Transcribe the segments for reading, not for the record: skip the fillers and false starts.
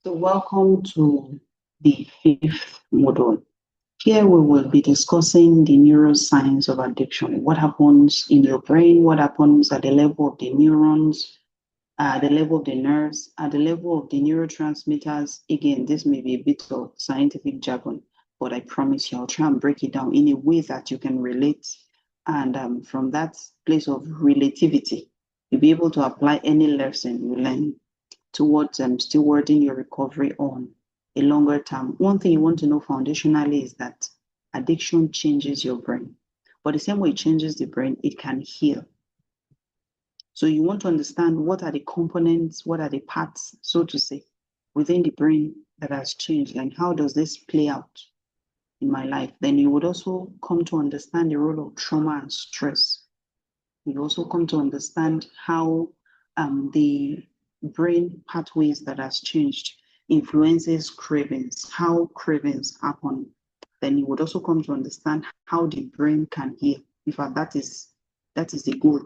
So welcome to the fifth module. Here we will be discussing the neuroscience of addiction. What happens in your brain, what happens at the level of the neurons, at the level of the nerves, at the level of the neurotransmitters. Again, this may be a bit of scientific jargon, but I promise you I'll try and break it down in a way that you can relate. And from that place of relativity, you'll be able to apply any lesson you learn towards stewarding your recovery on a longer term. One thing you want to know foundationally is that addiction changes your brain. But the same way it changes the brain, it can heal. So you want to understand what are the components, what are the parts, so to say, within the brain that has changed, and how does this play out in my life? Then you would also come to understand the role of trauma and stress. You also come to understand how the brain pathways that has changed influences cravings, how cravings happen. Then you would also come to understand how the brain can heal. In fact, that is the goal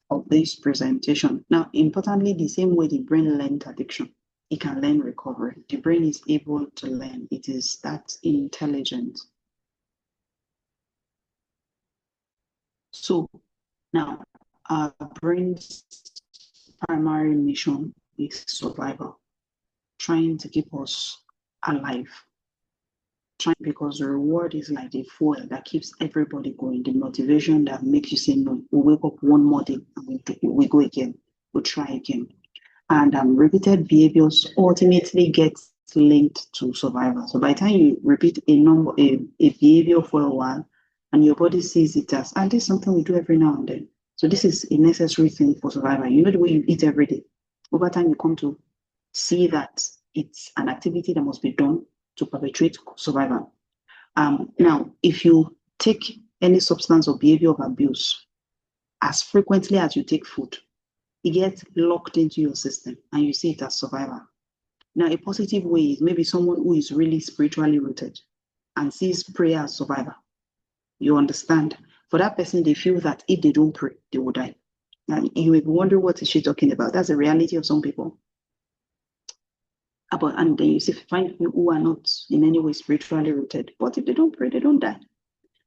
of this presentation. Now, importantly, the same way the brain learned addiction, it can learn recovery. The brain is able to learn. It is that intelligent. So now, our brain's primary mission is survival, trying to keep us alive. Because the reward is like the fuel that keeps everybody going, the motivation that makes you say, no, we'll wake up one more day and we go again, we'll try again. And repeated behaviors ultimately get linked to survival. So by the time you repeat a behavior for a while, and your body sees it as, and this is something we do every now and then. So this is a necessary thing for survival. You know the way you eat every day. Over time, you come to see that it's an activity that must be done to perpetuate survival. Now, if you take any substance or behavior of abuse as frequently as you take food, it gets locked into your system and you see it as survival. Now, a positive way is maybe someone who is really spiritually rooted and sees prayer as survival. You understand? For that person, they feel that if they don't pray, they will die. And you may wonder, what is she talking about? That's the reality of some people. And then you find people who are not in any way spiritually rooted. But if they don't pray, they don't die.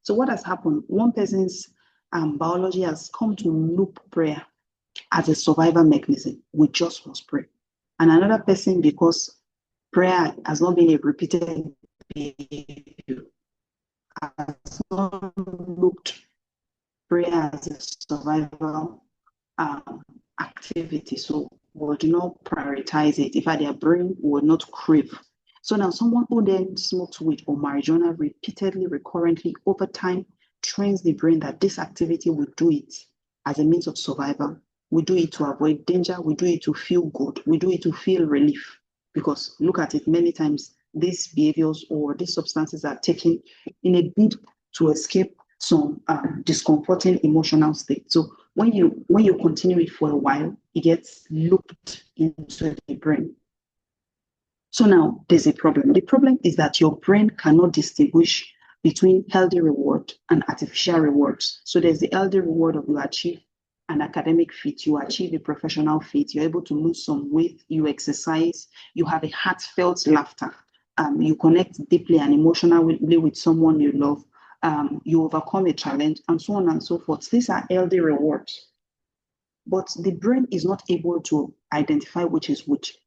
So what has happened? One person's biology has come to loop prayer as a survival mechanism. We just must pray. And another person, because prayer has not been a repeated behavior, has not looked prayer as a survival activity. So would not prioritize it. In fact, their brain would not crave. So now someone who then smokes weed or marijuana repeatedly, recurrently, over time, trains the brain that this activity will do it as a means of survival. We do it to avoid danger. We do it to feel good. We do it to feel relief. Because look at it, many times these behaviors or these substances are taken in a bid to escape some discomforting emotional state. So when you continue it for a while, it gets looped into the brain. So now there's a problem. The problem is that your brain cannot distinguish between healthy reward and artificial rewards. So there's the healthy reward of you achieve an academic feat, you achieve a professional feat, you're able to lose some weight, you exercise, you have a heartfelt laughter, you connect deeply and emotionally with someone you love, you overcome a challenge, and so on and so forth. These are healthy rewards. But the brain is not able to identify which is which,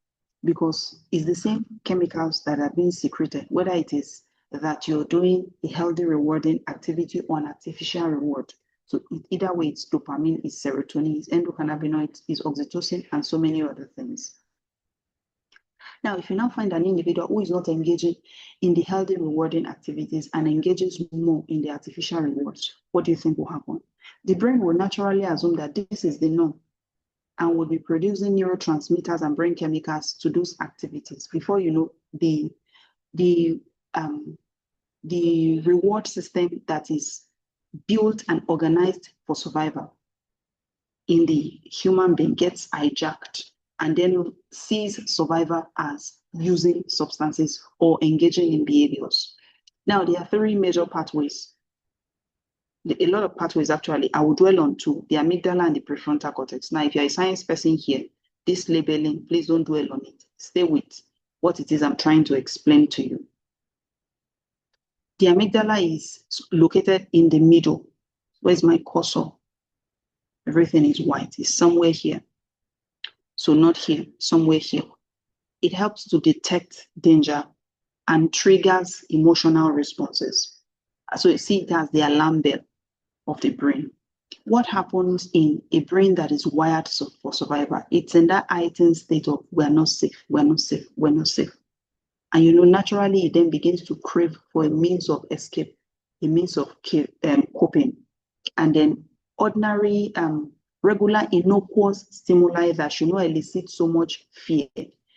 because it's the same chemicals that are being secreted, whether it is that you're doing a healthy, rewarding activity or an artificial reward. So either way, it's dopamine, it's serotonin, it's endocannabinoids, it's oxytocin, and so many other things. Now, if you now find an individual who is not engaging in the healthy, rewarding activities and engages more in the artificial rewards, what do you think will happen? The brain will naturally assume that this is the norm and will be producing neurotransmitters and brain chemicals to those activities. Before you know, the reward system that is built and organized for survival in the human being gets hijacked and then sees survival as using substances or engaging in behaviors. Now, there are three major pathways. A lot of pathways, actually. I will dwell on two, the amygdala and the prefrontal cortex. Now, if you're a science person here, this labeling, please don't dwell on it. Stay with what it is I'm trying to explain to you. The amygdala is located in the middle. Where's my cursor? Everything is white. It's somewhere here. So not here, somewhere here. It helps to detect danger and triggers emotional responses. So you see it as the alarm bell of the brain. What happens in a brain that is wired for survival? It's in that heightened state of we're not safe, we're not safe, we're not safe. And naturally it then begins to crave for a means of escape, a means of coping. And then ordinary, regular innocuous stimuli that should not elicit so much fear,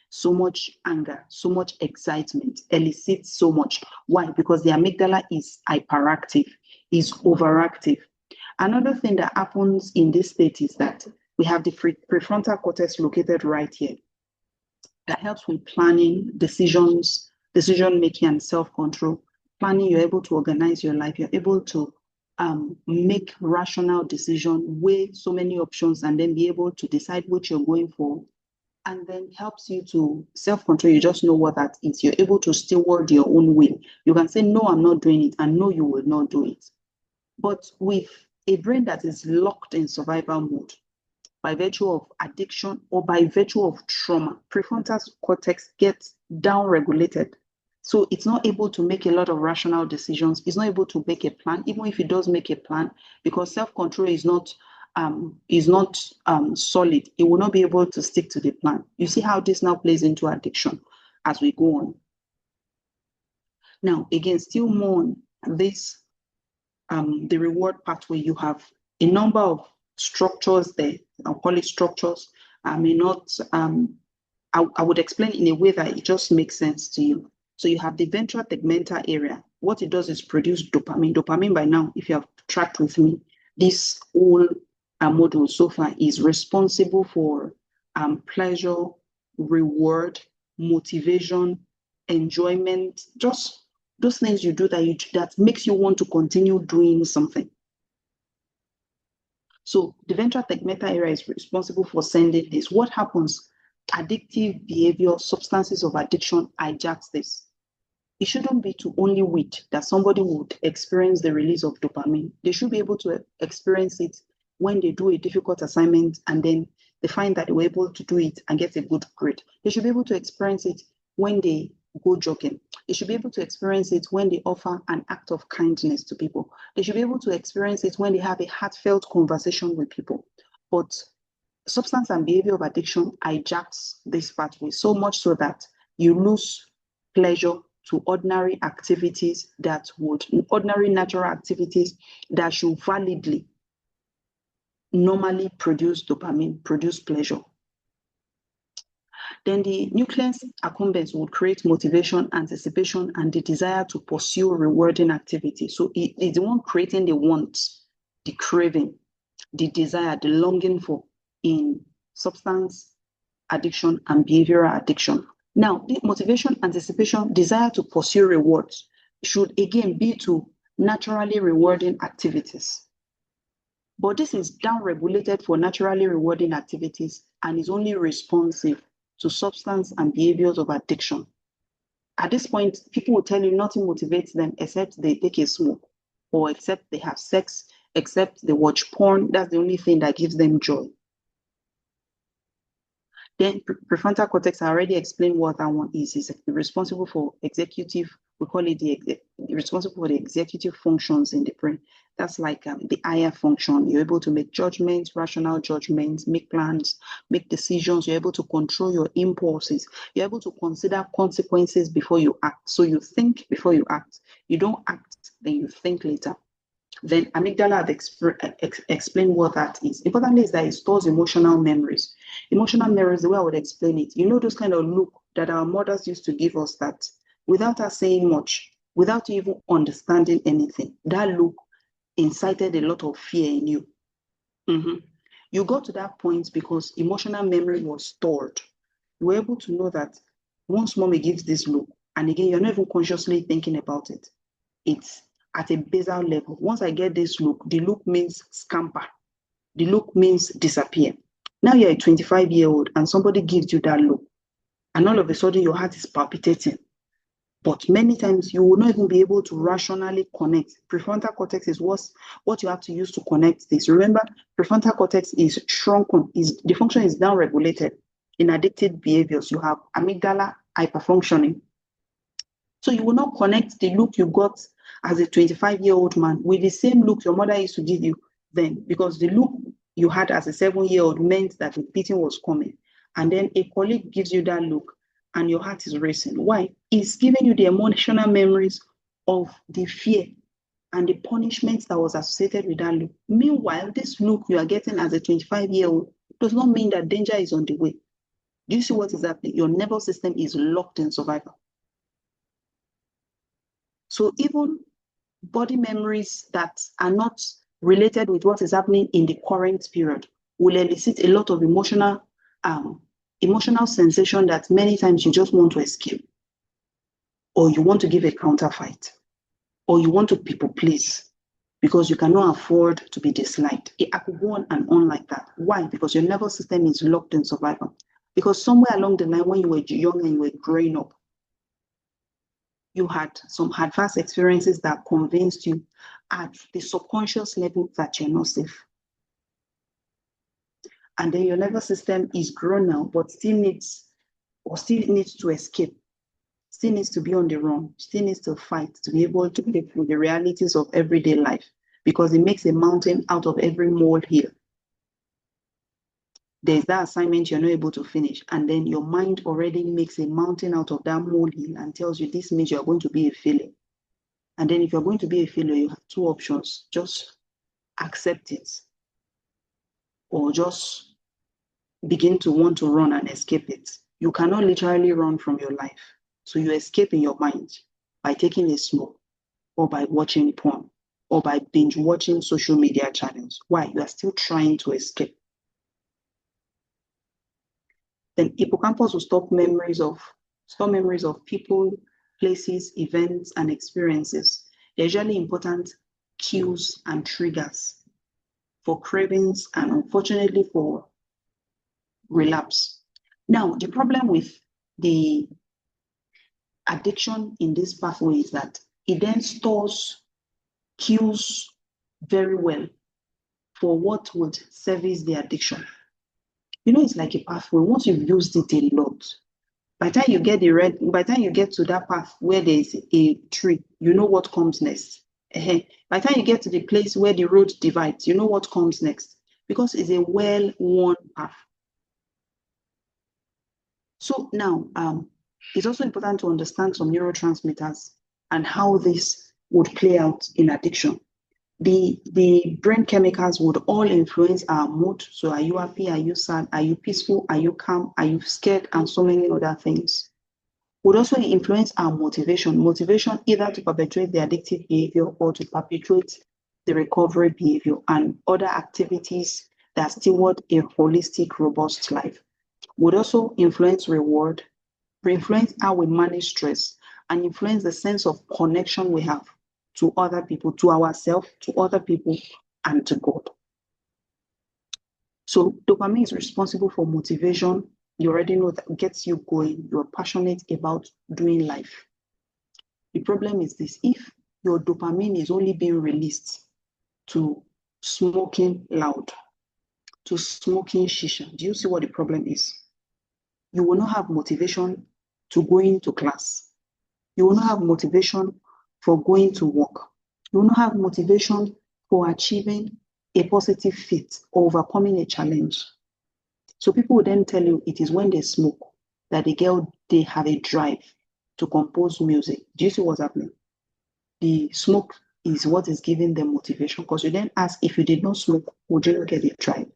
so much anger, so much excitement, elicits so much. Why? Because the amygdala is hyperactive, is overactive. Another thing that happens in this state is that we have the prefrontal cortex located right here. That helps with planning, decisions, decision-making, and self-control. Planning, you're able to organize your life. You're able to make rational decisions, weigh so many options, and then be able to decide which you're going for. And then helps you to self-control. You just know what that is. You're able to steward your own will. You can say, no, I'm not doing it, and no, you will not do it. But with a brain that is locked in survival mode, by virtue of addiction or by virtue of trauma, prefrontal cortex gets down-regulated. So it's not able to make a lot of rational decisions. It's not able to make a plan, even if it does make a plan, because self-control is not solid. It will not be able to stick to the plan. You see how this now plays into addiction as we go on. Now, again, still more on this, the reward pathway, you have a number of structures there. I'll call it structures. I may not, I would explain in a way that it just makes sense to you. So you have the ventral tegmental area. What it does is produce dopamine. Dopamine, by now, if you have tracked with me, this whole module so far is responsible for pleasure, reward, motivation, enjoyment, just those things you do that makes you want to continue doing something. So the ventral tegmental area is responsible for sending this. What happens? Addictive behavior, substances of addiction hijacks this. It shouldn't be to only weed that somebody would experience the release of dopamine. They should be able to experience it when they do a difficult assignment and then they find that they were able to do it and get a good grade. They should be able to experience it when they go jogging. They should be able to experience it when they offer an act of kindness to people. They should be able to experience it when they have a heartfelt conversation with people. But substance and behavior of addiction hijacks this pathway so much so that you lose pleasure to ordinary activities ordinary natural activities that should validly normally produce dopamine, produce pleasure. Then the nucleus accumbens would create motivation, anticipation, and the desire to pursue rewarding activity. So it's the one creating the want, the craving, the desire, the longing for in substance addiction and behavioral addiction. Now, the motivation, anticipation, desire to pursue rewards should again be to naturally rewarding activities. But this is down-regulated for naturally rewarding activities and is only responsive to substance and behaviors of addiction. At this point, people will tell you nothing motivates them except they take a smoke, or except they have sex, except they watch porn. That's the only thing that gives them joy. Then prefrontal cortex, I already explained what that one is. It's responsible for executive, we call it responsible for the executive functions in the brain. That's like the higher function. You're able to make judgments, rational judgments, make plans, make decisions. You're able to control your impulses. You're able to consider consequences before you act. So you think before you act. You don't act, then you think later. Then amygdala have explained what that is. Importantly is that it stores emotional memories. Emotional memories, the way I would explain it, those kind of look that our mothers used to give us that without us saying much, without even understanding anything, that look incited a lot of fear in you. You got to that point because emotional memory was stored. You were able to know that once mommy gives this look, and again, you're not even consciously thinking about it. It's at a basal level. Once I get this look, the look means scamper. The look means disappear. Now you're a 25-year-old and somebody gives you that look and all of a sudden your heart is palpitating. But many times you will not even be able to rationally connect. Prefrontal cortex is what you have to use to connect this. Remember, prefrontal cortex is shrunken, the function is down regulated. In addictive behaviors, you have amygdala hyperfunctioning. So you will not connect the look you got as a 25-year-old man with the same look your mother used to give you then, because the look you had as a 7-year-old meant that the beating was coming. And then a colleague gives you that look and your heart is racing. Why? It's giving you the emotional memories of the fear and the punishment that was associated with that look. Meanwhile, this look you are getting as a 25-year-old does not mean that danger is on the way. Do you see what is happening? Your nervous system is locked in survival. So even body memories that are not related with what is happening in the current period will elicit a lot of emotional sensation that many times you just want to escape, or you want to give a counterfight, or you want to people please because you cannot afford to be disliked. I could go on and on like that. Why? Because your nervous system is locked in survival. Because somewhere along the line when you were young and you were growing up, you had some adverse experiences that convinced you at the subconscious level that you're not safe. And then your nervous system is grown now, but still needs to escape, still needs to be on the run, still needs to fight to be able to live with the realities of everyday life, because it makes a mountain out of every molehill. There's that assignment you're not able to finish, and then your mind already makes a mountain out of that molehill and tells you this means you're going to be a failure. And then if you're going to be a failure, you have two options: just accept it, or just begin to want to run and escape it. You cannot literally run from your life. So you escape in your mind by taking a smoke, or by watching porn, or by binge watching social media channels. Why? You are still trying to escape. Then hippocampus will store memories of people, places, events, and experiences. They're usually important cues and triggers for cravings and, unfortunately, for relapse. Now, the problem with the addiction in this pathway is that it then stores cues very well for what would service the addiction. It's like a pathway. Once you've used it a lot, by the time you get to that path where there's a tree, you know what comes next. By the time you get to the place where the road divides, you know what comes next, because it's a well-worn path. So now, it's also important to understand some neurotransmitters and how this would play out in addiction. The brain chemicals would all influence our mood. So are you happy? Are you sad? Are you peaceful? Are you calm? Are you scared? And so many other things. Would also influence our motivation. Motivation either to perpetuate the addictive behavior or to perpetuate the recovery behavior and other activities that steward a holistic, robust life. Would also influence reward, influence how we manage stress, and influence the sense of connection we have to other people, to ourselves, to other people, and to God. So dopamine is responsible for motivation. You already know that gets you going. You're passionate about doing life. The problem is this: if your dopamine is only being released to smoking loud, to smoking shisha, do you see what the problem is? You will not have motivation to go into class. You will not have motivation for going to work. You will not have motivation for achieving a positive fit or overcoming a challenge. So people will then tell you it is when they smoke that they have a drive to compose music. Do you see what's happening? The smoke is what is giving them motivation, because you then ask, if you did not smoke, would you not get a drive?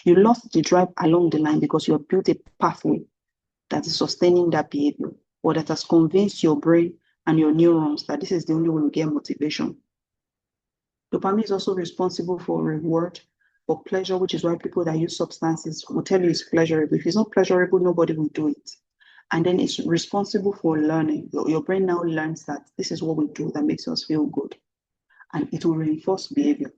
You lost the drive along the line because you have built a pathway that is sustaining that behavior, or that has convinced your brain and your neurons that this is the only way we get motivation. Dopamine is also responsible for reward, for pleasure, which is why people that use substances will tell you it's pleasurable. If it's not pleasurable, nobody will do it. And then it's responsible for learning. Your brain now learns that this is what we do that makes us feel good, and it will reinforce behavior.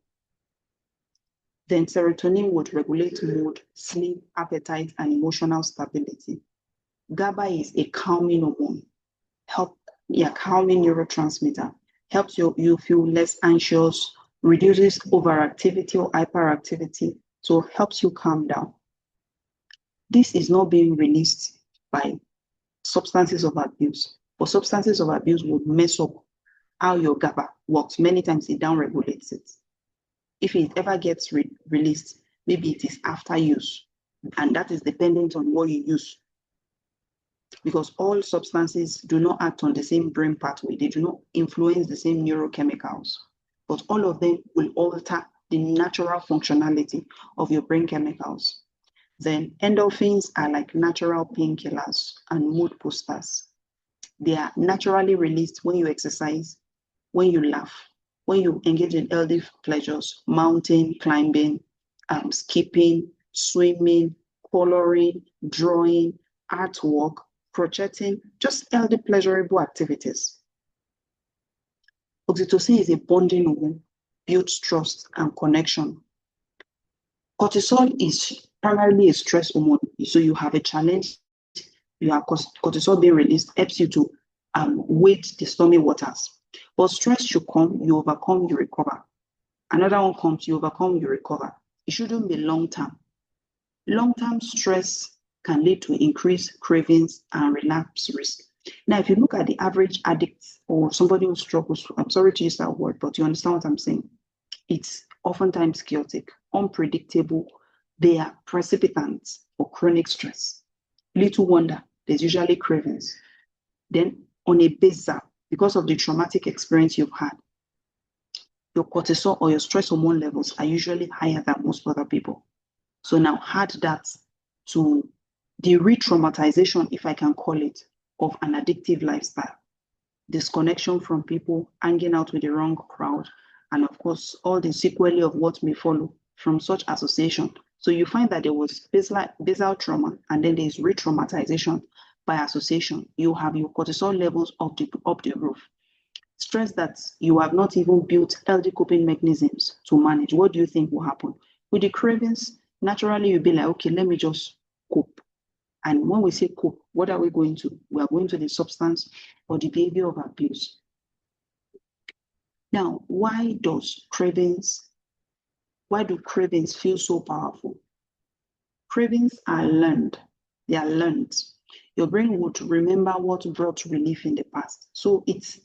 Then serotonin would regulate mood, sleep, appetite, and emotional stability. GABA is a calming hormone, calming neurotransmitter, helps you feel less anxious, reduces overactivity or hyperactivity, so helps you calm down. This is not being released by substances of abuse, but substances of abuse would mess up how your GABA works. Many times it downregulates it. If it ever gets released, maybe it is after use, and that is dependent on what you use. Because all substances do not act on the same brain pathway, they do not influence the same neurochemicals, but all of them will alter the natural functionality of your brain chemicals. Then endorphins are like natural painkillers and mood boosters. They are naturally released when you exercise, when you laugh, when you engage in healthy pleasures, mountain climbing, skipping, swimming, coloring, drawing, artwork, crocheting, just healthy, pleasurable activities. Oxytocin is a bonding hormone, builds trust and connection. Cortisol is primarily a stress hormone. So you have a challenge, you have cortisol being released, helps you to wade the stormy waters. But stress should come, you overcome, you recover. Another one comes, you overcome, you recover. It shouldn't be long-term. Long-term stress can lead to increased cravings and relapse risk. Now, if you look at the average addict or somebody who struggles, I'm sorry to use that word, but you understand what I'm saying. It's oftentimes chaotic, unpredictable. They are precipitants for chronic stress. Little wonder, there's usually cravings. Then on a baseline, because of the traumatic experience you've had, your cortisol or your stress hormone levels are usually higher than most other people. So now add that to the re-traumatization, if I can call it, of an addictive lifestyle, disconnection from people, hanging out with the wrong crowd, and of course, all the sequelae of what may follow from such association. So you find that there was basal trauma, and then there's re-traumatization by association. You have your cortisol levels up the roof. Stress that you have not even built healthy coping mechanisms to manage. What do you think will happen? With the cravings, naturally you'll be like, okay, let me just cope. And when we say cope, what are we going to? We are going to the substance or the behavior of abuse. Now, why do cravings feel so powerful? Cravings are learned. They are learned. Your brain would remember what brought relief in the past. So it's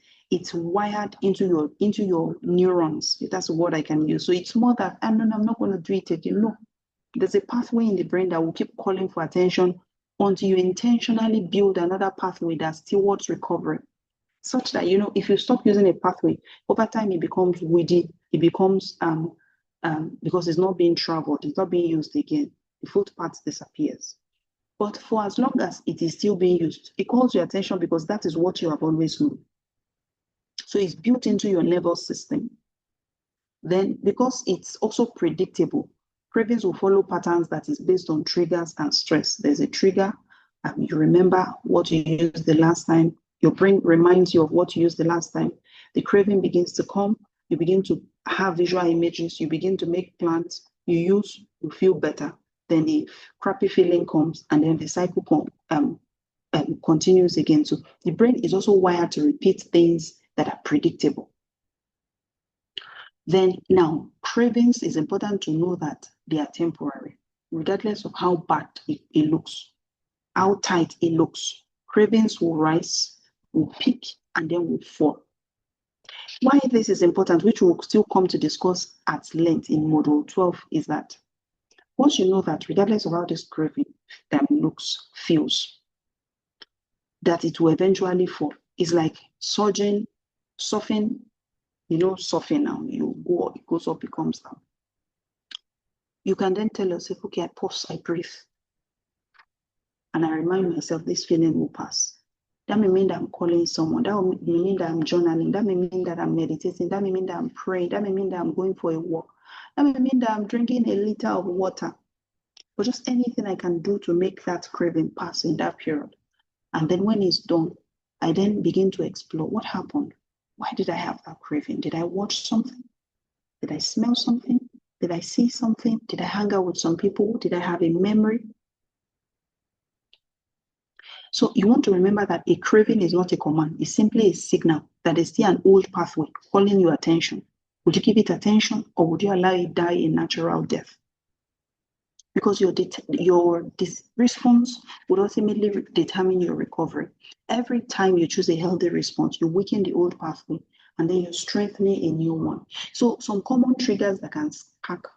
wired into your neurons. That's a word I can use. So it's more that I'm not going to do it again. No, there's a pathway in the brain that will keep calling for attention until you intentionally build another pathway that's towards recovery, such that, if you stop using a pathway, over time it becomes weedy, it becomes, because it's not being traveled, it's not being used again, the footpath disappears. But for as long as it is still being used, it calls your attention because that is what you have always known. So it's built into your nervous system. Then, because it's also predictable, cravings will follow patterns that is based on triggers and stress. There's a trigger, you remember what you used the last time, your brain reminds you of what you used the last time. The craving begins to come, you begin to have visual images, you begin to make plans, you use, you feel better. Then the crappy feeling comes, and then the cycle continues again. So the brain is also wired to repeat things that are predictable. Then now, cravings is important to know that they are temporary, regardless of how bad it looks, how tight it looks. Cravings will rise, will peak, and then will fall. Why this is important, which we'll still come to discuss at length in Module 12, is that once you know that regardless of how this craving looks, feels, that it will eventually fall. It's like surfing, surfing now. You go, it goes up, it comes down. You can then tell yourself, okay, I pause, I breathe. And I remind myself this feeling will pass. That may mean that I'm calling someone. That may mean that I'm journaling. That may mean that I'm meditating. That may mean that I'm praying. That may mean that I'm going for a walk. That may mean that I'm drinking a liter of water. But just anything I can do to make that craving pass in that period. And then when it's done, I then begin to explore what happened. Why did I have that craving? Did I watch something? Did I smell something? Did I see something? Did I hang out with some people? Did I have a memory? So you want to remember that a craving is not a command. It's simply a signal that is still an old pathway calling your attention. Would you give it attention, or would you allow it die a natural death? Because your response would ultimately determine your recovery. Every time you choose a healthy response, you weaken the old pathway and then you're strengthening a new one. So some common triggers that can spark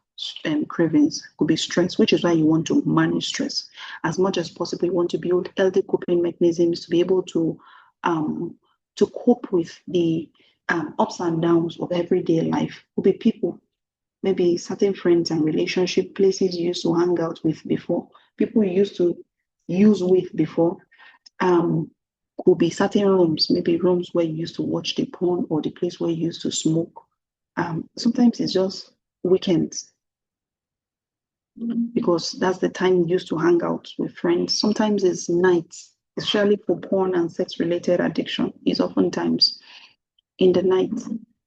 cravings could be stress, which is why you want to manage stress as much as possible. You want to build healthy coping mechanisms to be able to cope with the ups and downs of everyday life. Could be people, maybe certain friends and relationship, places you used to hang out with before, people you used to use with before. Could be certain rooms, maybe rooms where you used to watch the porn, or the place where you used to smoke. Sometimes it's just weekends, because that's the time you used to hang out with friends. Sometimes it's nights, especially for porn and sex-related addiction. It's oftentimes in the night.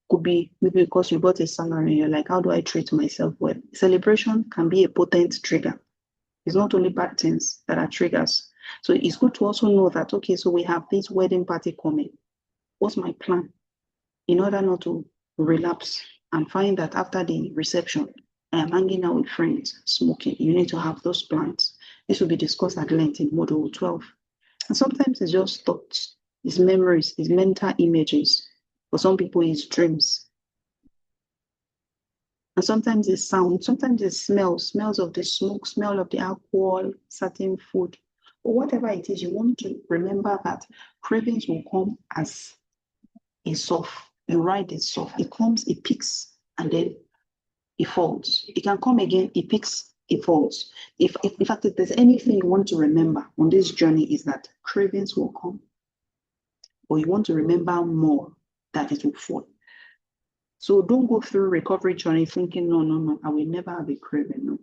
Could be maybe because you got a salary and you're like, how do I treat myself well? Celebration can be a potent trigger. It's not only bad things that are triggers. So it's good to also know that, okay, so we have this wedding party coming. What's my plan? In order not to relapse and find that after the reception, I am hanging out with friends, smoking. You need to have those plans. This will be discussed at length in Module 12. And sometimes it's just thoughts, it's memories, it's mental images. For some people, it's dreams. And sometimes it's sound, sometimes it's smells of the smoke, smell of the alcohol, certain food, or whatever it is. You want to remember that cravings will come as a soft. You ride it soft. It comes, it peaks, and then it falls. It can come again, it peaks, it falls. In fact, if there's anything you want to remember on this journey, is that cravings will come, but you want to remember more that it will fall. So don't go through recovery journey thinking, no, I will never have a craving. No.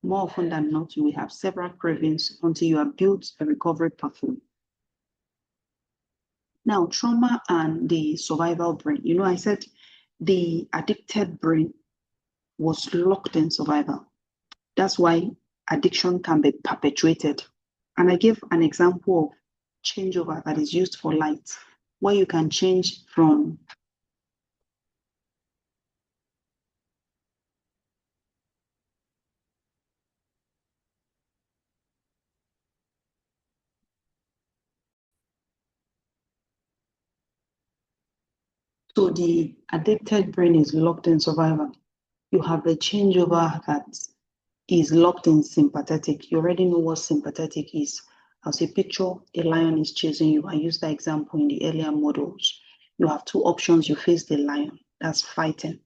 More often than not, you will have several cravings until you have built a recovery pathway. Now, trauma and the survival brain. You know, I said the addicted brain was locked in survival. That's why addiction can be perpetuated. And I gave an example of changeover that is used for light, where you can change from so the addicted brain is locked in survival. You have the changeover that is locked in sympathetic. You already know what sympathetic is. As a picture, a lion is chasing you. I used that example in the earlier models. You have two options. You face the lion, that's fighting,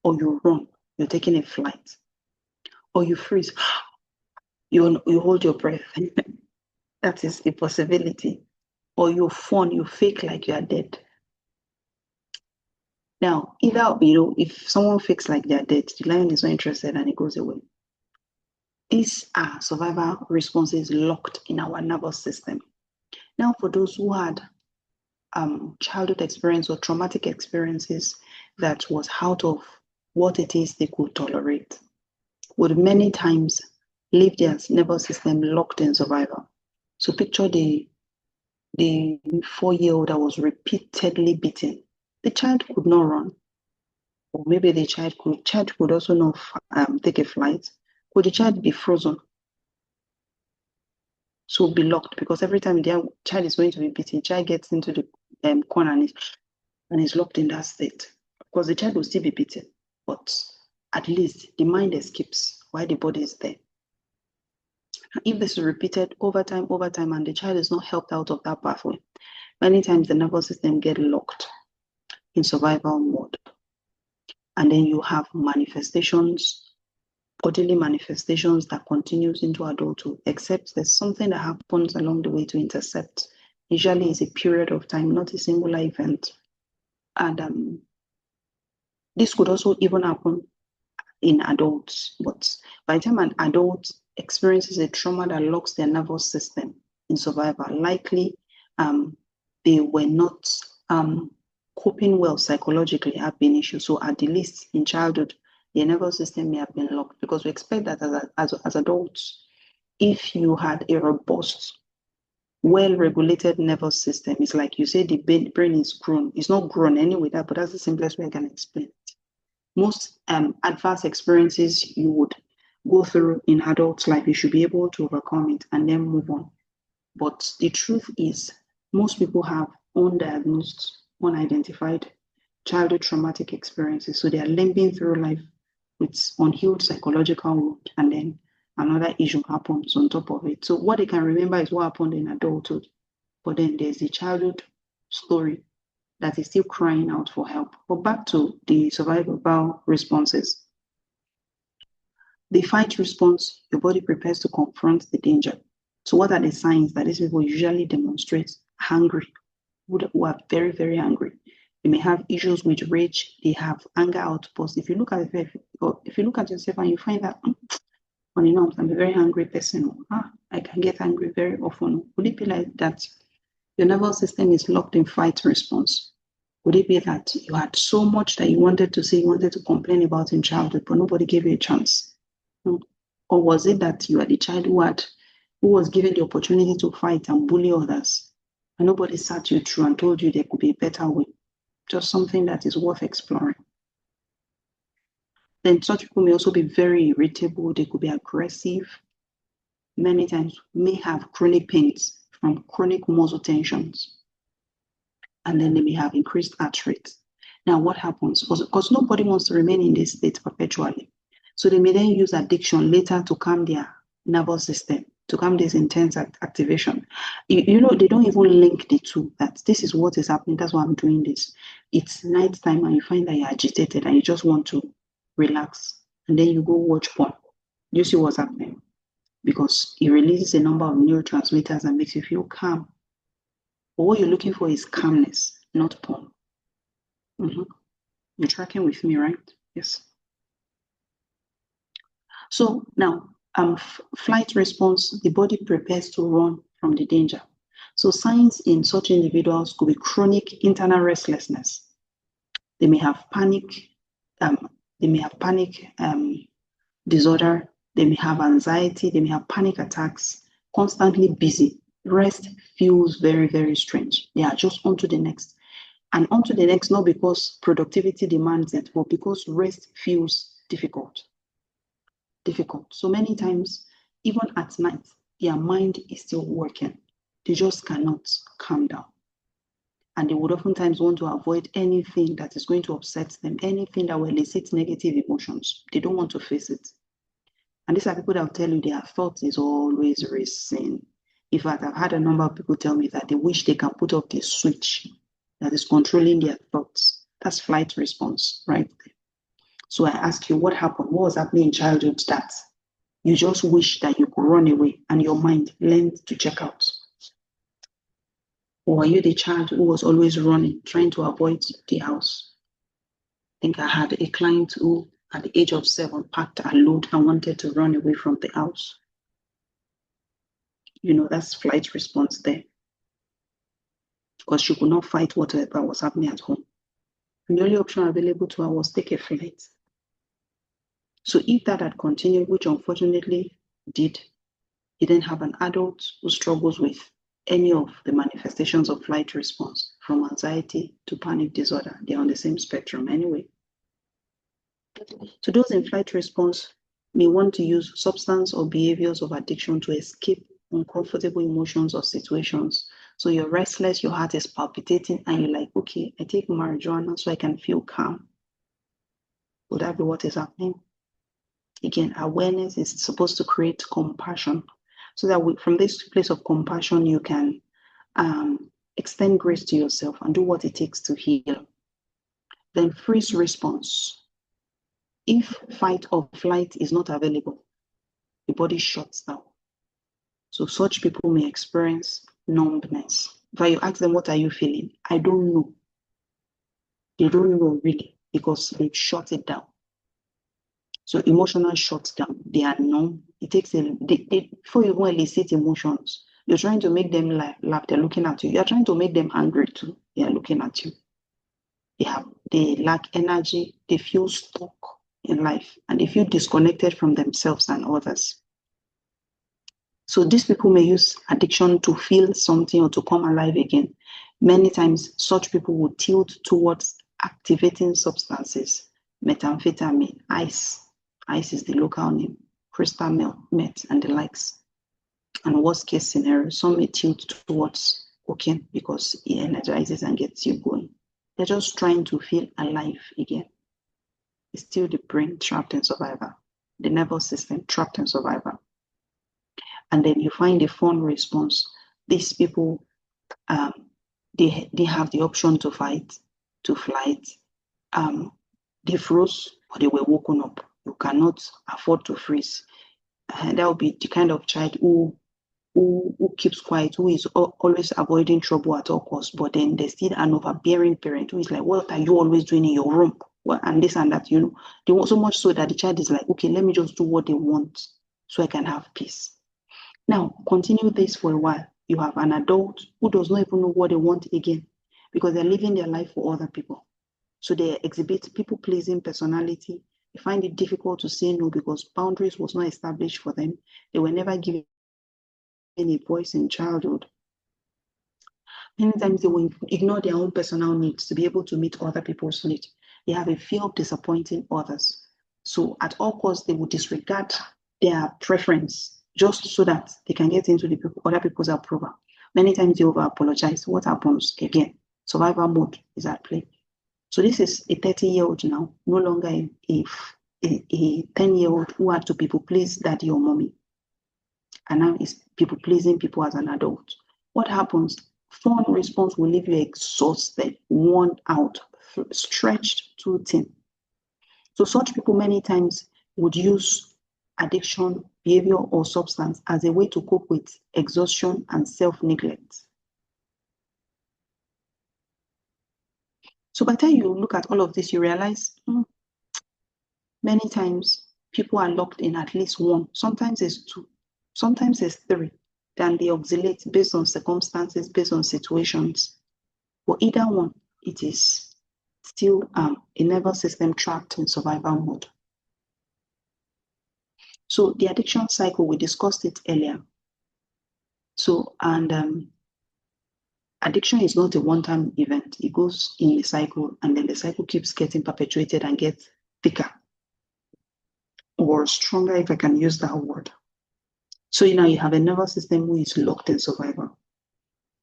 or you run, you're taking a flight, or you freeze, you hold your breath. That is a possibility. Or you fawn, you fake like you are dead. Now, either, if someone fakes like they're dead, the lion is not interested and it goes away. These are survival responses locked in our nervous system. Now, for those who had childhood experience or traumatic experiences that was out of what it is they could tolerate, would many times leave their nervous system locked in survival. So picture the 4-year-old that was repeatedly beaten. The child could not run, or maybe the child could also not take a flight. Could the child be frozen? So be locked, because every time the child is going to be beaten, the child gets into the corner and is locked in that state. Because the child will still be beaten, but at least the mind escapes while the body is there. If this is repeated over time, and the child is not helped out of that pathway, many times the nervous system gets locked in survival mode. And then you have manifestations, bodily manifestations that continues into adulthood, except there's something that happens along the way to intercept. Usually it's a period of time, not a singular event. And this could also even happen in adults, but by the time an adult experiences a trauma that locks their nervous system in survival, likely they were not coping well psychologically, have been issues. So at the least in childhood, the nervous system may have been locked, because we expect that as adults, if you had a robust, well-regulated nervous system, it's like you say the brain is grown. It's not grown anyway, but that's the simplest way I can explain it. Most adverse experiences you would go through in adult life, you should be able to overcome it and then move on. But the truth is, most people have undiagnosed, unidentified childhood traumatic experiences. So they are limping through life with unhealed psychological wound, and then another issue happens on top of it. So what they can remember is what happened in adulthood. But then there's the childhood story that is still crying out for help. But back to the survival responses. The fight response, your body prepares to confront the danger. So what are the signs that these people usually demonstrate? Hungry, who are very, very angry. They may have issues with rage. They have anger outbursts. If you look at yourself and you find that, funny enough, I'm a very angry person. I can get angry very often. Would it be like that your nervous system is locked in fight response? Would it be that you had so much that you wanted to say, you wanted to complain about in childhood, but nobody gave you a chance? Or was it that you are the child who was given the opportunity to fight and bully others, and nobody sat you through and told you there could be a better way? Just something that is worth exploring. Then such people may also be very irritable. They could be aggressive. Many times may have chronic pains from chronic muscle tensions. And then they may have increased heart rate. Now what happens? Because nobody wants to remain in this state perpetually. So they may then use addiction later to calm their nervous system, to calm this intense activation. You know, they don't even link the two, that this is what is happening, that's why I'm doing this. It's nighttime and you find that you're agitated and you just want to relax. And then you go watch porn. You see what's happening. Because it releases a number of neurotransmitters and makes you feel calm. But what you're looking for is calmness, not porn. You're tracking with me, right? Yes. So now, flight response, the body prepares to run from the danger. So signs in such individuals could be chronic internal restlessness. They may have panic. Disorder. They may have anxiety. They may have panic attacks. Constantly busy. Rest feels very, very strange. They are just on to the next. And on to the next, not because productivity demands it, but because rest feels difficult. So many times, even at night, their mind is still working. They just cannot calm down. And they would oftentimes want to avoid anything that is going to upset them, anything that will elicit negative emotions. They don't want to face it. And these are people that will tell you their thoughts is always racing. In fact, I've had a number of people tell me that they wish they can put off the switch that is controlling their thoughts. That's flight response, right? So I ask you, what happened? What was happening in childhood that you just wish that you could run away and your mind learned to check out? Or are you the child who was always running, trying to avoid the house? I think I had a client who, at the age of 7, packed a load and wanted to run away from the house. You know, that's flight response there. Because she could not fight whatever was happening at home. And the only option available to her was take a flight. So if that had continued, which unfortunately did, you then have an adult who struggles with any of the manifestations of flight response, from anxiety to panic disorder. They're on the same spectrum anyway. So those in flight response may want to use substance or behaviors of addiction to escape uncomfortable emotions or situations. So you're restless, your heart is palpitating, and you're like, okay, I take marijuana so I can feel calm. Would that be what is happening? Again, awareness is supposed to create compassion, so that from this place of compassion, you can extend grace to yourself and do what it takes to heal. Then freeze response. If fight or flight is not available, the body shuts down. So such people may experience numbness. If you ask them, what are you feeling? I don't know. They don't know really, because they've shut it down. So emotional shutdown, they are numb. It takes before you go elicit emotions, you're trying to make them laugh, they're looking at you. You're trying to make them angry too, they are looking at you. They lack energy, they feel stuck. in life, and they feel disconnected from themselves and others. So these people may use addiction to feel something or to come alive again. Many times, such people will tilt towards activating substances, methamphetamine, ice. Ice is the local name, crystal meth, and the likes. And worst case scenario, some may tilt towards cocaine because it energizes and gets you going. They're just trying to feel alive again. It's still the brain trapped in survival, the nervous system trapped in survival. And then you find a fun response. These people, they have the option to fight, to flight. They froze or they were woken up. You cannot afford to freeze. And that will be the kind of child who keeps quiet, who is always avoiding trouble at all costs, but then there's still an overbearing parent who is like, what are you always doing in your room? Well, and this and that, They want so much so that the child is like, okay, let me just do what they want so I can have peace. Now, continue this for a while. You have an adult who does not even know what they want again because they're living their life for other people. So they exhibit people-pleasing personality. They find it difficult to say no because boundaries was not established for them. They were never given a voice in childhood. Many times they will ignore their own personal needs to be able to meet other people's needs. They have a fear of disappointing others. So at all costs, they will disregard their preference just so that they can get into other people's approval. Many times they over-apologize. What happens? Again, survival mode is at play. So this is a 30-year-old now, no longer a 10-year-old who had to people please daddy or mommy. And now is people pleasing people as an adult. What happens? Fun response will leave you exhausted, worn out, stretched too thin. So such people many times would use addiction, behavior, or substance as a way to cope with exhaustion and self-neglect. So by the time you look at all of this, you realize many times people are locked in at least one, sometimes it's two, sometimes it's three. Then they oscillate based on circumstances, based on situations. For either one, it is still a nervous system trapped in survival mode. So the addiction cycle, we discussed it earlier. So, and addiction is not a one-time event. It goes in a cycle, and then the cycle keeps getting perpetuated and gets thicker or stronger, if I can use that word. So you have a nervous system who is locked in survival.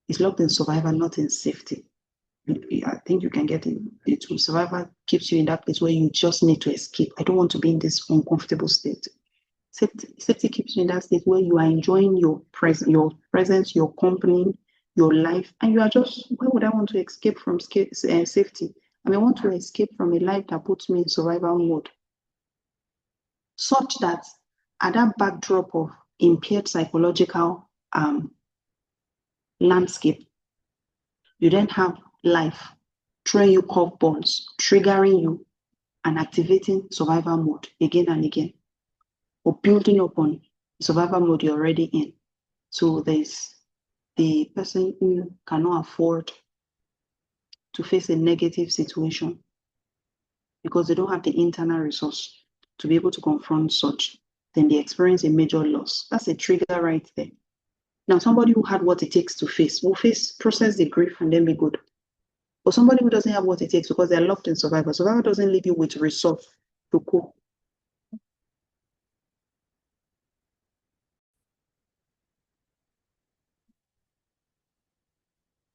It's locked in survival, not in safety. I think you can get it. Survival keeps you in that place where you just need to escape. I don't want to be in this uncomfortable state. Safety keeps you in that state where you are enjoying your presence, your company, your life, and you are just, why would I want to escape from safety? I want to escape from a life that puts me in survival mode. Such that at that backdrop of impaired psychological landscape, you then have life throwing you curveballs, triggering you and activating survival mode again and again, or building upon survival mode you're already in. So there's the person who cannot afford to face a negative situation because they don't have the internal resource to be able to confront such. Then they experience a major loss. That's a trigger right there. Now, somebody who had what it takes to face will process the grief and then be good. But somebody who doesn't have what it takes because they're locked in survival. Survival doesn't leave you with resource to cope.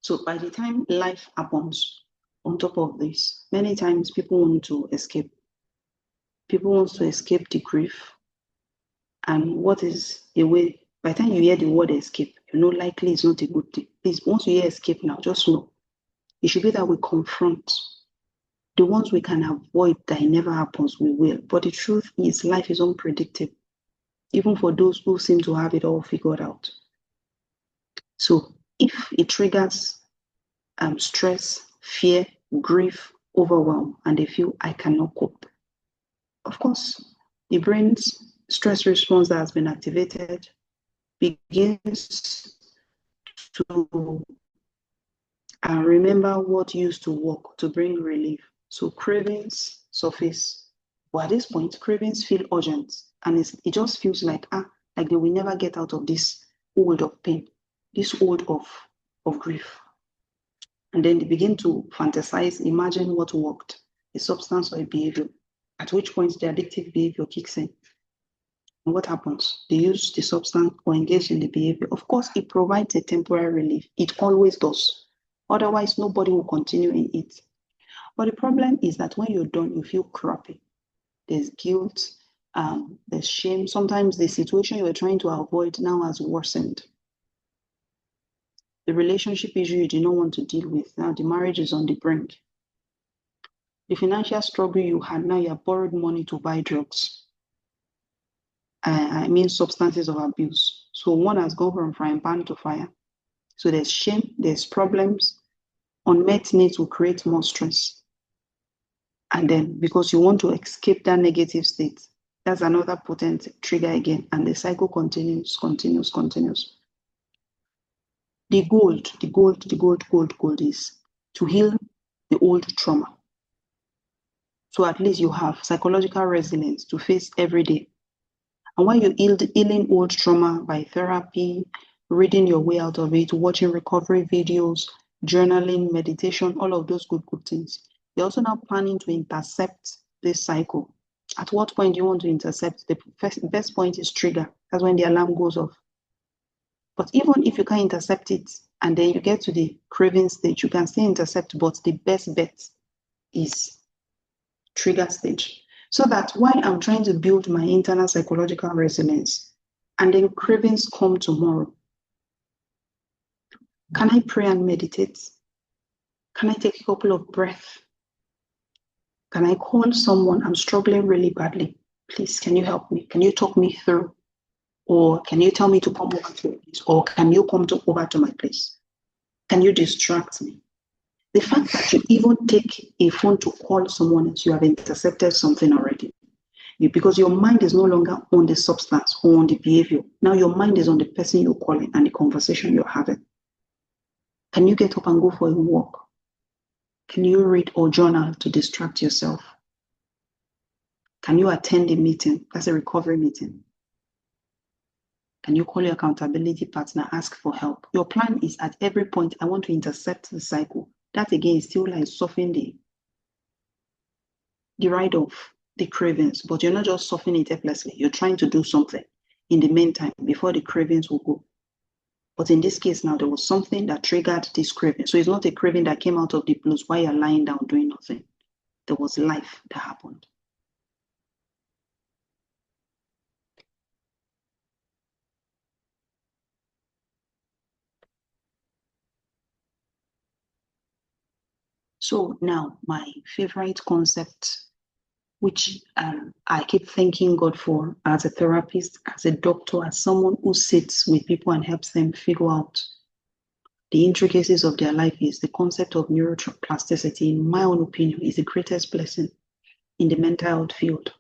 So by the time life happens, on top of this, many times people want to escape. People want to escape the grief. And what is a way, by the time you hear the word escape, likely it's not a good thing. Please, once you hear escape now, just know. It should be that we confront. The ones we can avoid that it never happens, we will. But the truth is, life is unpredictable, even for those who seem to have it all figured out. So if it triggers stress, fear, grief, overwhelm, and they feel I cannot cope, of course, the brain's stress response that has been activated begins to remember what used to work to bring relief. So cravings surface, But at this point, cravings feel urgent, and it just feels like they will never get out of this hold of pain, this hold of grief. And then they begin to fantasize, imagine what worked, a substance or a behavior, at which point the addictive behavior kicks in. And what happens? They use the substance or engage in the behavior. Of course, it provides a temporary relief. It always does. Otherwise, nobody will continue in it. But the problem is that when you're done, you feel crappy. There's guilt, there's shame. Sometimes the situation you were trying to avoid now has worsened. The relationship issue you did not want to deal with, now the marriage is on the brink. The financial struggle you had, now you have borrowed money to buy drugs. I mean substances of abuse. So one has gone from frying pan to fire. So there's shame, there's problems. Unmet needs will create more stress. And then because you want to escape that negative state, that's another potent trigger again. And the cycle continues. The gold is to heal the old trauma. So at least you have psychological resilience to face every day. And when you're healing old trauma by therapy, reading your way out of it, watching recovery videos, journaling, meditation, all of those good things, you're also now planning to intercept this cycle. At what point do you want to intercept? The best point is trigger. That's when the alarm goes off. But even if you can intercept it, and then you get to the craving stage, you can still intercept, but the best bet is trigger stage. So that while I'm trying to build my internal psychological resilience, and then cravings come tomorrow, can I pray and meditate? Can I take a couple of breaths? Can I call someone? I'm struggling really badly. Please, can you help me? Can you talk me through? Or can you tell me to come over to your place? Or can you come over to my place? Can you distract me? The fact that you even take a phone to call someone else, you have intercepted something already. Because your mind is no longer on the substance or on the behavior. Now your mind is on the person you're calling and the conversation you're having. Can you get up and go for a walk? Can you read or journal to distract yourself? Can you attend a meeting? That's a recovery meeting. Can you call your accountability partner, ask for help? Your plan is at every point, I want to intercept the cycle. That again is still like softening the ride of the cravings, but you're not just softening it helplessly. You're trying to do something in the meantime before the cravings will go. But in this case now, there was something that triggered this craving. So it's not a craving that came out of the blues while you're lying down doing nothing. There was life that happened. So now my favorite concept, which I keep thanking God for as a therapist, as a doctor, as someone who sits with people and helps them figure out the intricacies of their life, is the concept of neuroplasticity. In my own opinion, is the greatest blessing in the mental health field.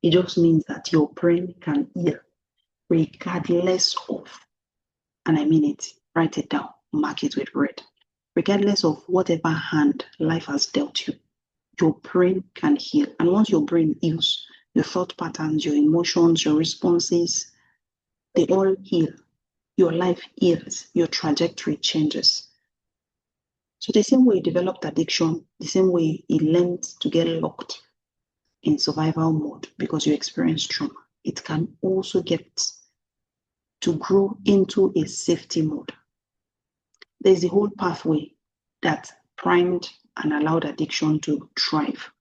It just means that your brain can heal regardless of, and I mean it, write it down, mark it with red, regardless of whatever hand life has dealt you, your brain can heal. And once your brain heals, your thought patterns, your emotions, your responses, they all heal. Your life heals, your trajectory changes. So the same way you developed addiction, the same way you learned to get locked in survival mode because you experienced trauma, it can also get to grow into a safety mode. There's a whole pathway that primed and allowed addiction to thrive.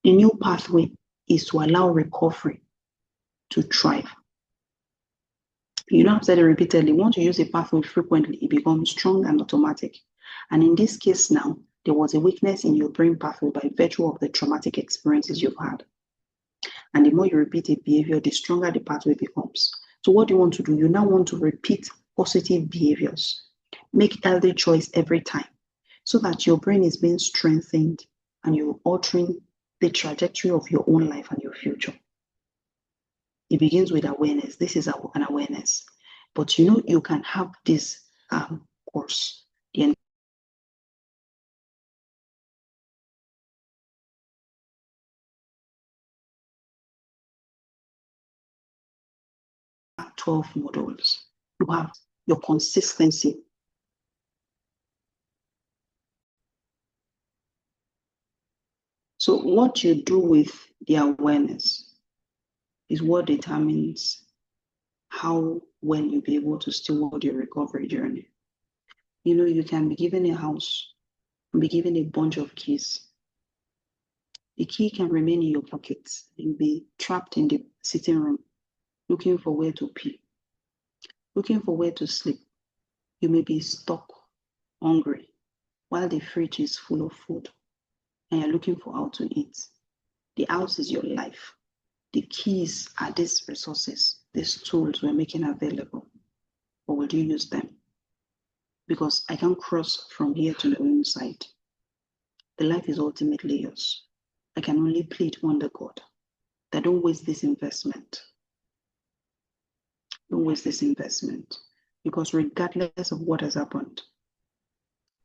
The new pathway is to allow recovery to thrive. You know, I've said it repeatedly, once you use a pathway frequently, it becomes strong and automatic. And in this case now, there was a weakness in your brain pathway by virtue of the traumatic experiences you've had. And the more you repeat a behavior, the stronger the pathway becomes. So what do you want to do? You now want to repeat positive behaviors. Make healthy choice every time so that your brain is being strengthened and you're altering the trajectory of your own life and your future. It begins with awareness. This is an awareness. But you know, you can have this course, the 12 modules. You have your consistency. So what you do with the awareness is what determines how well you'll be able to steward your recovery journey. You know, you can be given a house and be given a bunch of keys. The key can remain in your pocket. You'll be trapped in the sitting room, looking for where to pee, looking for where to sleep. You may be stuck, hungry, while the fridge is full of food, and you're looking for how to eat. The house is your life. The keys are these resources, these tools we're making available. Or will you use them? Because I can't cross from here to the other side. The life is ultimately yours. I can only plead under God that don't waste this investment. Don't waste this investment. Because regardless of what has happened,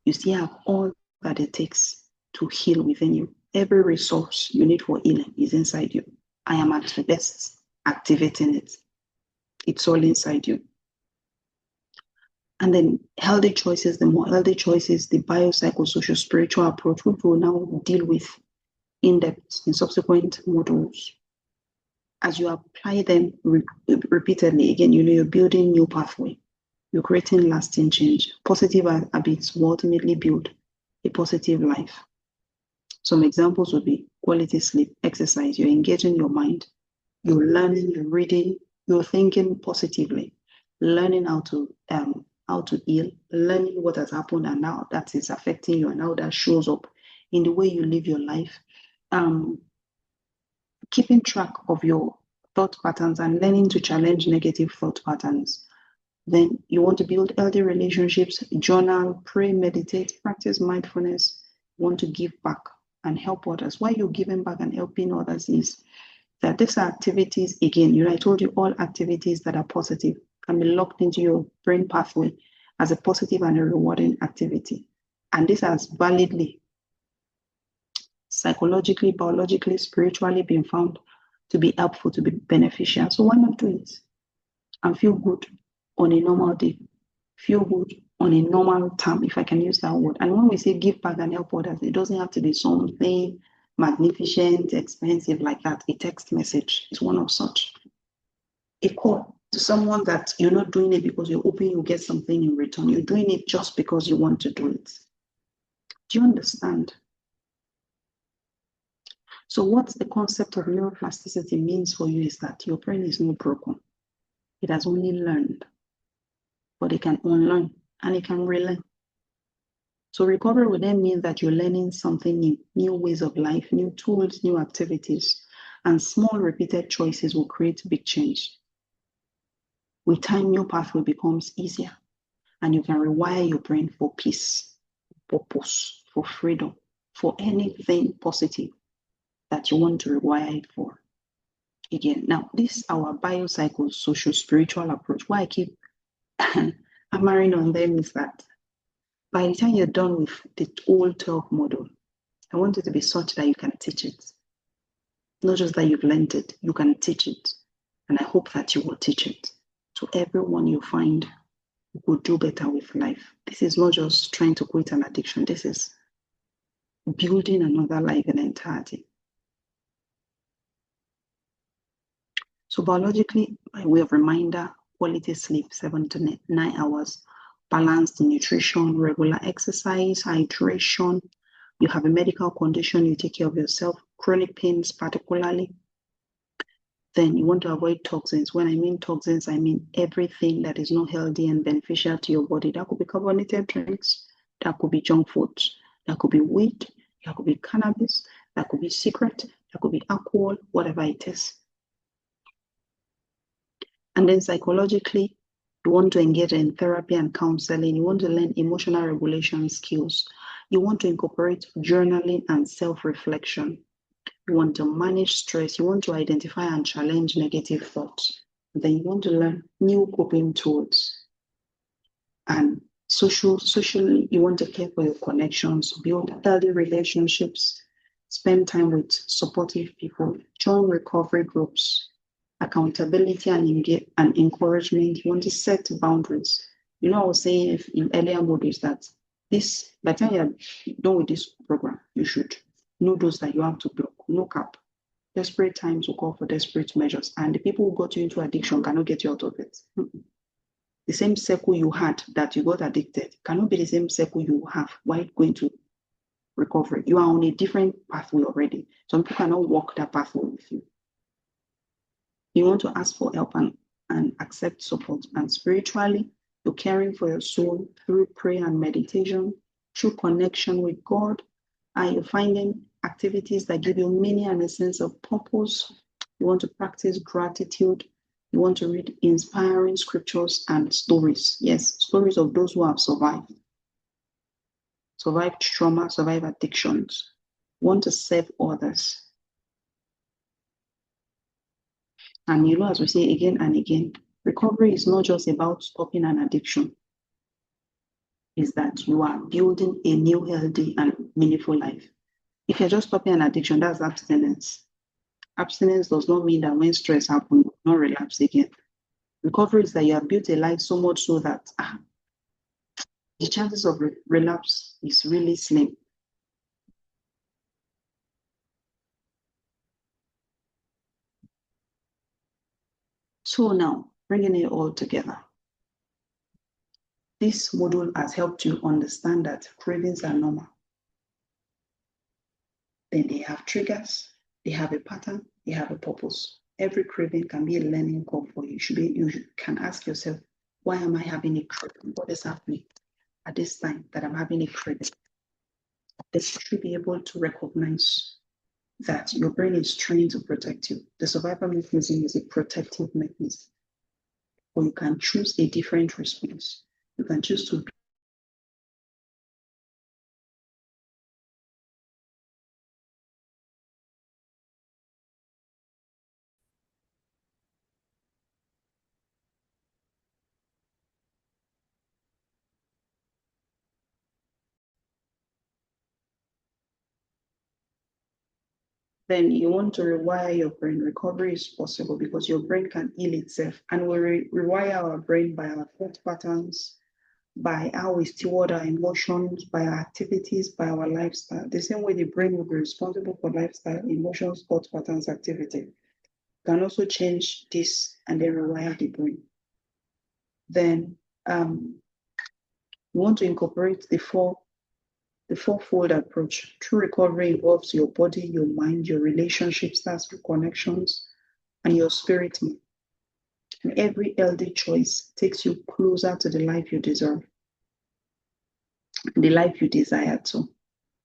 you still have all that it takes to heal within you. Every resource you need for healing is inside you. I am at the best activating it. It's all inside you. And then healthy choices, the more healthy choices, the biopsychosocial spiritual approach, which we'll now deal with in depth in subsequent modules. As you apply them repeatedly, again, you know, you're building new pathway. You're creating lasting change. Positive habits will ultimately build a positive life. Some examples would be quality sleep, exercise, you're engaging your mind, you're learning, you're reading, you're thinking positively, learning how to heal, learning what has happened and how that is affecting you and how that shows up in the way you live your life. Keeping track of your thought patterns and learning to challenge negative thought patterns. Then you want to build healthy relationships, journal, pray, meditate, practice mindfulness. You want to give back and help others. Why you're giving back and helping others is that these are activities, again, you know, I told you all activities that are positive can be locked into your brain pathway as a positive and a rewarding activity. And this has validly, psychologically, biologically, spiritually been found to be helpful, to be beneficial. So why not do it and feel good on a normal day? Feel good on a normal time, if I can use that word. And when we say give back and help others, it doesn't have to be something magnificent, expensive like that. A text message is one of such. A call to someone that you're not doing it because you're hoping you'll get something in return. You're doing it just because you want to do it. Do you understand? So what the concept of neuroplasticity means for you is that your brain is not broken. It has only learned, but it can unlearn and it can relearn. So recovery will then mean that you're learning something new, new ways of life, new tools, new activities, and small repeated choices will create big change. With time, your pathway becomes easier and you can rewire your brain for peace, purpose, for freedom, for anything positive that you want to rewire it for. Again, now this is our biopsychosocial spiritual approach. Why I keep hammering on them is that by the time you're done with the whole 12 module, I want it to be such that you can teach it. Not just that you've learned it, you can teach it. And I hope that you will teach it to everyone you find who will do better with life. This is not just trying to quit an addiction. This is building another life in entirety. So biologically, by way of reminder, quality sleep, 7 to 9 hours, balanced nutrition, regular exercise, hydration. You have a medical condition, you take care of yourself, chronic pains particularly. Then you want to avoid toxins. When I mean toxins, I mean everything that is not healthy and beneficial to your body. That could be carbonated drinks, that could be junk foods, that could be weed, that could be cannabis, that could be cigarette, that could be alcohol, whatever it is. And then psychologically, you want to engage in therapy and counseling. You want to learn emotional regulation skills. You want to incorporate journaling and self-reflection. You want to manage stress. You want to identify and challenge negative thoughts. Then you want to learn new coping tools. And socially, you want to care for your connections, build healthy relationships, spend time with supportive people, join recovery groups, accountability and encouragement. You want to set boundaries. You know, I was saying in earlier modules that this, by the time you're done with this program, you should know those that you have to block. No cap. Desperate times will call for desperate measures, and the people who got you into addiction cannot get you out of it. The same circle you had that you got addicted cannot be the same circle you have while going to recovery. You are on a different pathway already. Some people cannot walk that pathway with you. You want to ask for help and accept support. And spiritually, you're caring for your soul through prayer and meditation, through connection with God, and you're finding activities that give you meaning and a sense of purpose. You want to practice gratitude. You want to read inspiring scriptures and stories. Yes, stories of those who have survived trauma, survived addictions. You want to serve others. And you know, as we say again and again, recovery is not just about stopping an addiction. It's that you are building a new, healthy, and meaningful life. If you're just stopping an addiction, that's abstinence. Abstinence does not mean that when stress happens, you will not relapse again. Recovery is that you have built a life so much so that the chances of relapse is really slim. So now, bringing it all together, this module has helped you understand that cravings are normal. Then they have triggers, they have a pattern, they have a purpose. Every craving can be a learning curve for you. You can ask yourself, why am I having a craving? What is happening at this time that I'm having a craving? They should be able to recognize that your brain is trying to protect you. The survival mechanism is a protective mechanism. Or you can choose a different response. You can choose to then you want to rewire your brain. Recovery is possible because your brain can heal itself. And we rewire our brain by our thought patterns, by how we steward our emotions, by our activities, by our lifestyle. The same way the brain will be responsible for lifestyle, emotions, thought patterns, activity. You can also change this and then rewire the brain. Then you want to incorporate the fourfold approach. True recovery involves your body, your mind, your relationships, that's your connections, and your spirit. And every healthy choice takes you closer to the life you deserve, the life you desire to.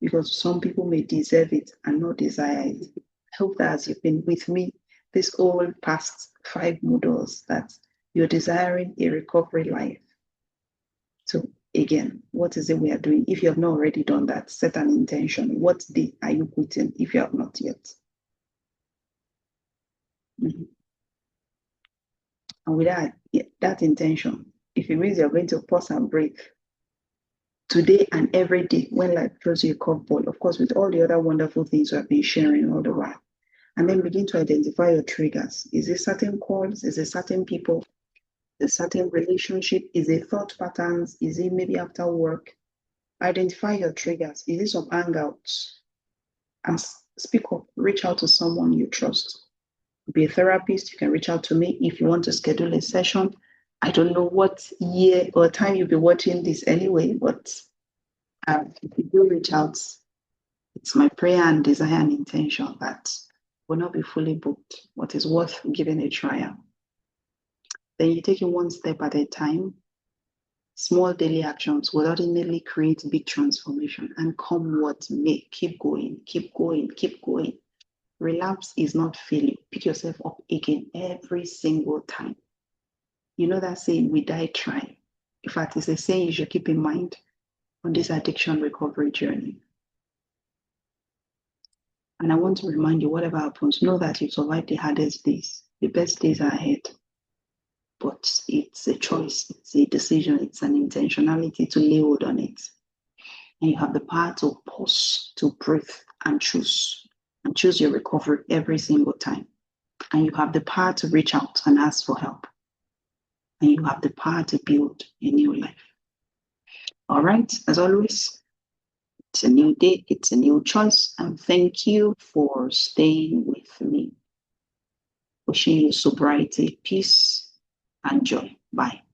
Because some people may deserve it and not desire it. I hope that as you've been with me this whole past 5 modules, that you're desiring a recovery life. So again, what is it we are doing? If you have not already done that, set an intention. What day are you quitting if you have not yet? And with that intention, if it means you're going to pause and breathe today and every day when life throws you a curveball, of course, with all the other wonderful things you have been sharing all the while, and then begin to identify your triggers. Is it certain calls? Is it certain people? Is it certain relationship? Is it thought patterns? Is it maybe after work? Identify your triggers. Is it some hangouts? And speak up. Reach out to someone you trust. Be a therapist. You can reach out to me if you want to schedule a session. I don't know what year or time you'll be watching this anyway, but if you do reach out, it's my prayer and desire and intention that will not be fully booked, but is worth giving a trial. Then you take it one step at a time. Small daily actions will ultimately create big transformation, and come what may, keep going, keep going, keep going. Relapse is not failure. Pick yourself up again every single time. You know that saying, we die trying. In fact, it's a saying you should keep in mind on this addiction recovery journey. And I want to remind you, whatever happens, know that you've survived the hardest days. The best days are ahead. But it's a choice, it's a decision, it's an intentionality to lay hold on it. And you have the power to pause, to breathe, and choose your recovery every single time. and you have the power to reach out and ask for help. And you have the power to build a new life. All right, as always, it's a new day, it's a new choice, and thank you for staying with me. Wishing you sobriety, peace, and joy. Bye.